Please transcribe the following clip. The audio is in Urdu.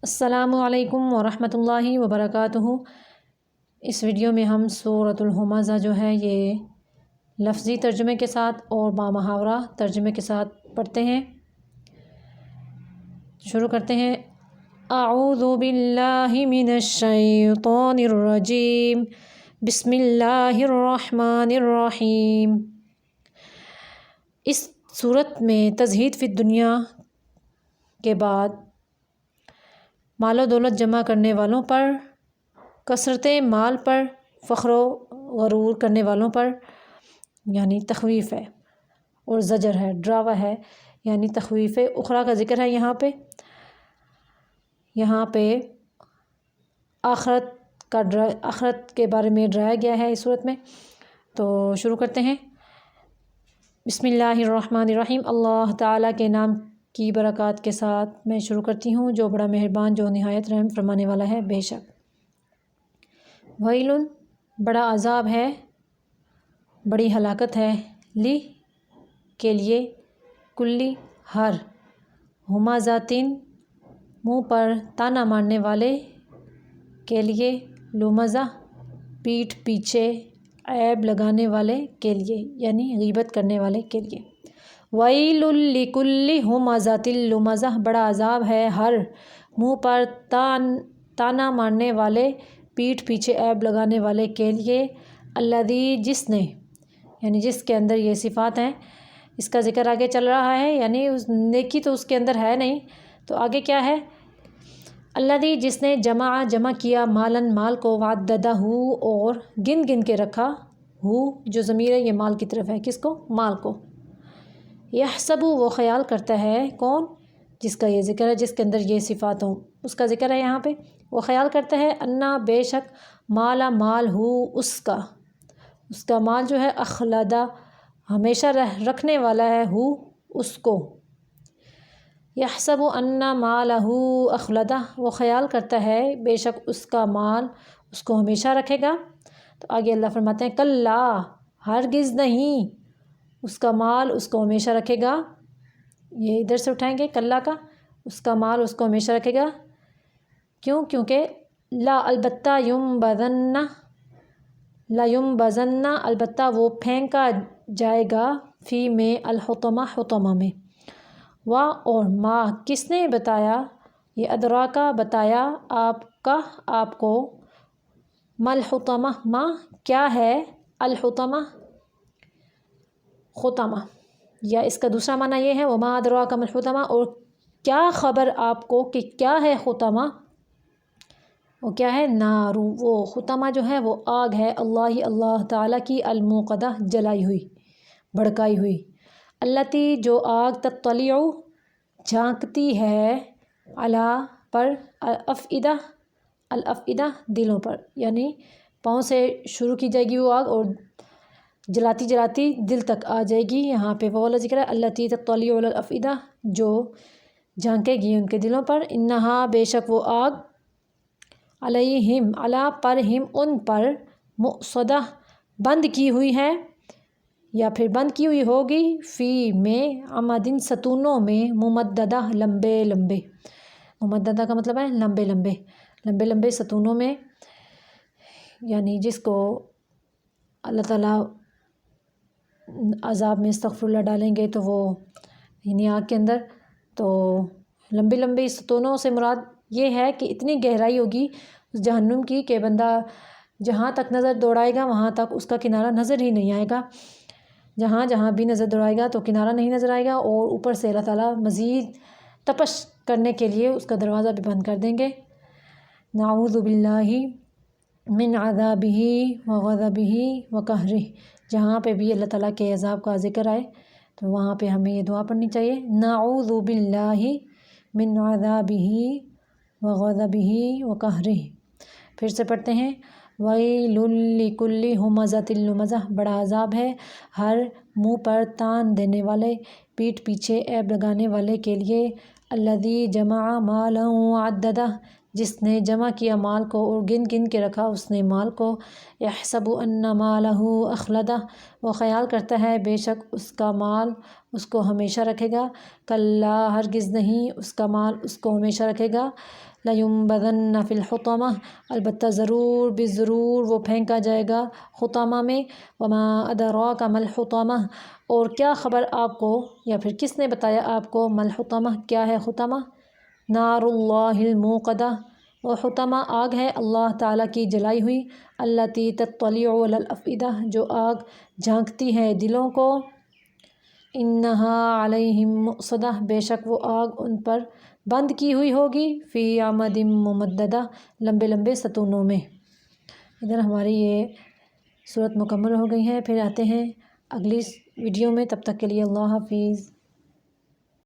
السلام علیکم ورحمۃ اللہ وبرکاتہ۔ اس ویڈیو میں ہم سورۃ الہمزہ جو ہے یہ لفظی ترجمے کے ساتھ اور بامحاورہ ترجمے کے ساتھ پڑھتے ہیں۔ شروع کرتے ہیں۔ اعوذ باللہ من الشیطان الرجیم، بسم اللہ الرحمن الرحیم۔ اس صورت میں تزہید فی الدنیا کے بعد مال و دولت جمع کرنے والوں پر، کثرت مال پر، فخر و غرور کرنے والوں پر یعنی تخویف ہے، اور زجر ہے، ڈراوا ہے، یعنی تخویف اخری کا ذکر ہے۔ یہاں پہ آخرت کے بارے میں ڈرایا گیا ہے اس صورت میں۔ تو شروع کرتے ہیں۔ بسم اللہ الرحمن الرحیم، اللہ تعالیٰ کے نام کی برکات کے ساتھ میں شروع کرتی ہوں جو بڑا مہربان، جو نہایت رحم فرمانے والا ہے۔ بے شک ویل، بڑا عذاب ہے، بڑی ہلاکت ہے، لی کے لیے، کلی ہر، ہمازاتن منہ پر تانا مارنے والے کے لیے، لمزہ پیٹھ پیچھے عیب لگانے والے کے لیے یعنی غیبت کرنے والے کے لیے۔ ویل لکل ہمزۃ لمزہ، بڑا عذاب ہے ہر منہ پر تانا مارنے والے، پیٹھ پیچھے عیب لگانے والے کے لیے۔ الذی، جس نے، یعنی جس کے اندر یہ صفات ہیں، اس کا ذکر آگے چل رہا ہے، یعنی نیکی تو اس کے اندر ہے نہیں، تو آگے کیا ہے؟ الذی، جس نے جمع کیا، مالن، مال کو، وعددہ، اور گن کے رکھا، جو ضمیر ہے یہ مال کی طرف ہے، کس کو؟ مال کو۔ یحسب، وہ خیال کرتا ہے، کون؟ جس کا یہ ذکر ہے، جس کے اندر یہ صفات ہوں، اس کا ذکر ہے یہاں پہ۔ وہ خیال کرتا ہے، انا، بے شک، مالا، مال، اس کا مال جو ہے، اخلدہ، ہمیشہ رکھنے والا ہے، اس کو۔ یحسب انا مالہ اخلدہ، وہ خیال کرتا ہے بے شک اس کا مال اس کو ہمیشہ رکھے گا۔ تو آگے اللہ فرماتے ہیں، کلا، ہرگز نہیں، اس کا مال اس کو ہمیشہ رکھے گا۔ یہ ادھر سے اٹھائیں گے، کلا کا، اس کا مال اس کو ہمیشہ رکھے گا۔ کیوں؟ کیونکہ لا، البتہ، ینبذن، البتہ وہ پھینکا جائے گا، فی میں، الحطمہ، حطمہ میں۔ وا، اور ما، کس نے بتایا، یہ ادراکا، بتایا آپ کو، مل حطمہ، ما، کیا ہے، الحطمہ، حطمہ، یا اس کا دوسرا معنی یہ ہے، وما ادراک مل حطمہ، اور کیا خبر آپ کو کہ کیا ہے حطمہ، وہ کیا ہے؟ نارو، وہ حطمہ جو ہے وہ آگ ہے، اللہ تعالیٰ کی، الموقدہ، جلائی ہوئی، بھڑکائی ہوئی، التی، جو آگ، تطلع، جھانکتی ہے، علی، پر، الافئدہ، دلوں پر، یعنی پاؤں سے شروع کی جائے گی وہ آگ اور جلاتی دل تک آ جائے گی۔ یہاں پہ وہ والا ذکر ہے، التی تطلع علی الافئدہ، جو جھانکے گی ان کے دلوں پر۔ انہا، بے شک وہ آگ، علیہم، علی، پر، ہم، ان پر، مؤصدہ، بند کی ہوئی ہے، یا پھر بند کی ہوئی ہوگی، فی میں، عمدن، ستونوں میں، ممددہ، لمبے، ممددہ کا مطلب ہے لمبے ستونوں میں، یعنی جس کو اللہ تعالیٰ عذاب میں، استغفر اللہ، ڈالیں گے تو وہ یعنی آگ کے اندر، تو لمبے ستونوں سے مراد یہ ہے کہ اتنی گہرائی ہوگی اس جہنم کی کہ بندہ جہاں تک نظر دوڑائے گا وہاں تک اس کا کنارہ نظر ہی نہیں آئے گا، جہاں بھی نظر دوڑائے گا تو کنارہ نہیں نظر آئے گا، اور اوپر سے اللہ تعالیٰ مزید تپش کرنے کے لیے اس کا دروازہ بھی بند کر دیں گے۔ نعوذ باللہ من عذابہ وغضبہ وقہرہ، جہاں پہ بھی اللہ تعالیٰ کے عذاب کا ذکر آئے تو وہاں پہ ہمیں یہ دعا پڑھنی چاہیے، نعوذ باللہ من عذابہ وغضبہ وقہرہ۔ پھر سے پڑھتے ہیں، ویل لکل ہمزۃ لمزہ، بڑا عذاب ہے ہر منہ پر تان دینے والے، پیٹھ پیچھے عیب لگانے والے کے لیے، الذی، جمع، مالا وعددہ، جس نے جمع کیا مال کو اور گن گن کے رکھا اس نے مال کو، یحسب ان مالہ اخلدہ، وہ خیال کرتا ہے بے شک اس کا مال اس کو ہمیشہ رکھے گا، کلا ہرگز نہیں اس کا مال اس کو ہمیشہ رکھے گا، لینبذن فی الحطمہ، البتہ ضرور بالضرور وہ پھینکا جائے گا حطمہ میں، وما ادراک ما الحطمہ، اور کیا خبر آپ کو یا پھر کس نے بتایا آپ کو ما الحطمہ کیا ہے حطمہ، نار اللہ الموقدہ، وہ حطمہ آگ ہے اللہ تعالیٰ کی جلائی ہوئی، التی تطلع علی الافئدہ، جو آگ جھانکتی ہے دلوں کو، انہا علیہم مؤصدہ، بے شک وہ آگ ان پر بند کی ہوئی ہوگی، فی عمد ممددہ، لمبے لمبے ستونوں میں۔ ادھر ہماری یہ صورت مکمل ہو گئی ہے، پھر آتے ہیں اگلی ویڈیو میں، تب تک کے لیے اللہ حافظ۔